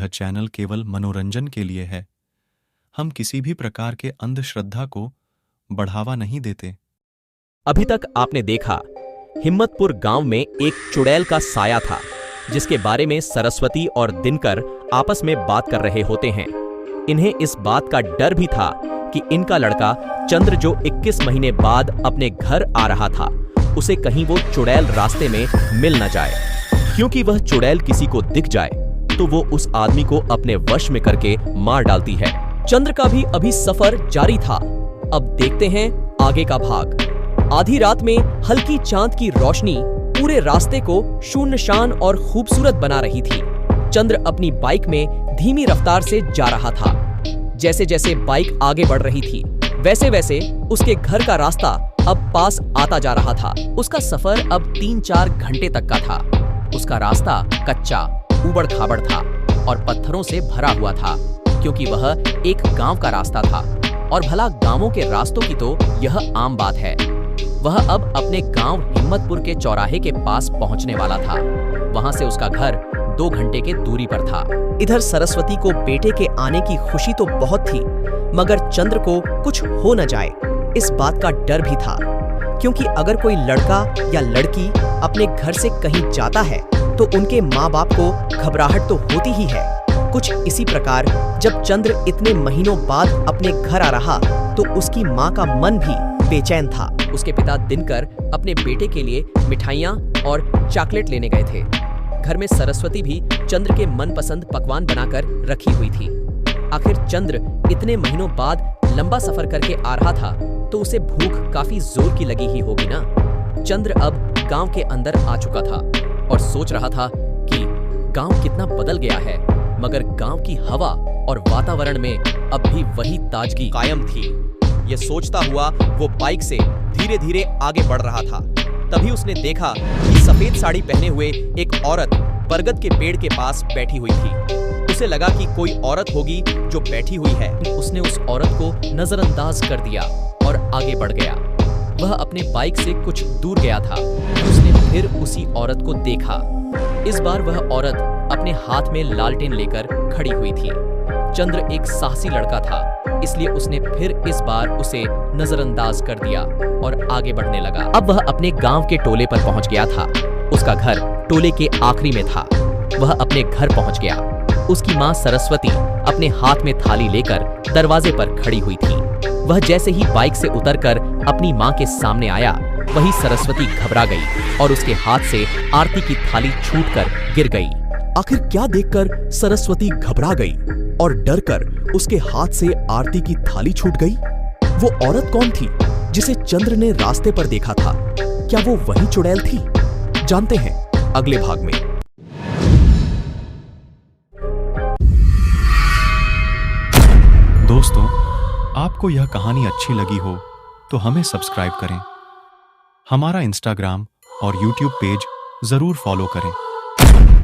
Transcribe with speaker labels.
Speaker 1: यह चैनल केवल मनोरंजन के लिए है। हम किसी भी प्रकार के अंधश्रद्धा को बढ़ावा नहीं देते।
Speaker 2: अभी तक आपने देखा, हिम्मतपुर गांव में एक चुड़ैल का साया था, जिसके बारे में सरस्वती और दिनकर आपस में बात कर रहे होते हैं। इन्हें इस बात का डर भी था कि इनका लड़का चंद्र, जो 21 महीने बाद अपने घर आ रहा था, उसे कहीं वो चुड़ैल रास्ते में मिल न जाए, क्योंकि वह चुड़ैल किसी को दिख जाए तो वो उस आदमी को अपने वश में करके मार डालती है। चंद्र का भी अभी सफर जारी था। अब देखते हैं आगे का भाग। आधी रात में हल्की चांद की रोशनी पूरे रास्ते को शून्यशान और खूबसूरत बना रही थी। चंद्र अपनी बाइक में धीमी रफ्तार से जा रहा था। जैसे जैसे बाइक आगे बढ़ रही थी, वैसे वैसे उसके घर का रास्ता अब पास आता जा रहा था। उसका सफर अब 3-4 घंटे तक का था। उसका रास्ता कच्चा, ऊबड़ खाबड़ था और पत्थरों से भरा हुआ था, क्योंकि वह एक गांव का रास्ता था। और भला गांवों के रास्तों की तो यह आम बात है। वह अब अपने गांव हिम्मतपुर के चौराहे के पास पहुंचने वाला था। वहां से उसका घर 2 घंटे के दूरी पर था। इधर सरस्वती को बेटे के आने की खुशी तो बहुत थी, मगर चंद्र को कुछ हो न जाए, इस बात का डर भी था। क्योंकि अगर कोई लड़का या लड़की अपने घर से कहीं जाता है तो उनके माँ बाप को घबराहट तो होती ही है। कुछ इसी प्रकार जब चंद्र इतने महीनों बाद अपने घर आ रहा तो उसकी माँ का मन भी बेचैन था। उसके पिता दिनकर अपने बेटे के लिए मिठाइयाँ और चॉकलेट लेने गए थे। घर में सरस्वती भी चंद्र के मनपसंद पकवान बनाकर रखी हुई थी। आखिर चंद्र इतने महीनों बाद लंबा सफर करके आ रहा था तो उसे भूख काफी जोर की लगी ही होगी ना। चंद्र अब गांव के अंदर आ चुका था और सोच रहा था कि गांव कितना बदल गया है, मगर गांव की हवा और वातावरण में अब भी वही ताजगी कायम थी। यह सोचता हुआ वो बाइक से धीरे धीरे आगे बढ़ रहा था। तभी उसने देखा कि सफेद साड़ी पहने हुए एक औरत बरगद के पेड़ के पास बैठी हुई थी। उसे लगा कि कोई औरत होगी जो बैठी हुई है। उसने उस औरत को नजरअंदाज कर दिया और आगे बढ़ गया। वह अपने बाइक से कुछ दूर गया था। उसने फिर उसी औरत को देखा। इस बार वह औरत अपने हाथ में लालटेन लेकर खड़ी हुई थी। चंद्र एक साहसी लड़का था, इसलिए उसने फिर इस बार उसे नजरअंदाज कर दिया और आगे बढ़ने लगा। अब वह अपने गांव के टोले पर पहुंच गया था। उसका घर टोले के आखिरी में था। वह अपने घर पहुंच गया। उसकी माँ सरस्वती अपने हाथ में थाली लेकर दरवाजे पर खड़ी हुई थी। वह जैसे ही बाइक से उतरकर अपनी माँ के सामने आया, वही सरस्वती घबरा गई और उसके हाथ से आरती की थाली छूटकर गिर गई। आखिर क्या देखकर सरस्वती घबरा गई और डरकर उसके हाथ से आरती की थाली छूट गई? वो औरत कौन थी जिसे चंद्र ने रास्ते पर देखा था? क्या वो वही चुड़ैल थी? जानते हैं अगले भाग में।
Speaker 1: दोस्तों, आपको यह कहानी अच्छी लगी हो तो हमें सब्सक्राइब करें। हमारा इंस्टाग्राम और यूट्यूब पेज जरूर फॉलो करें।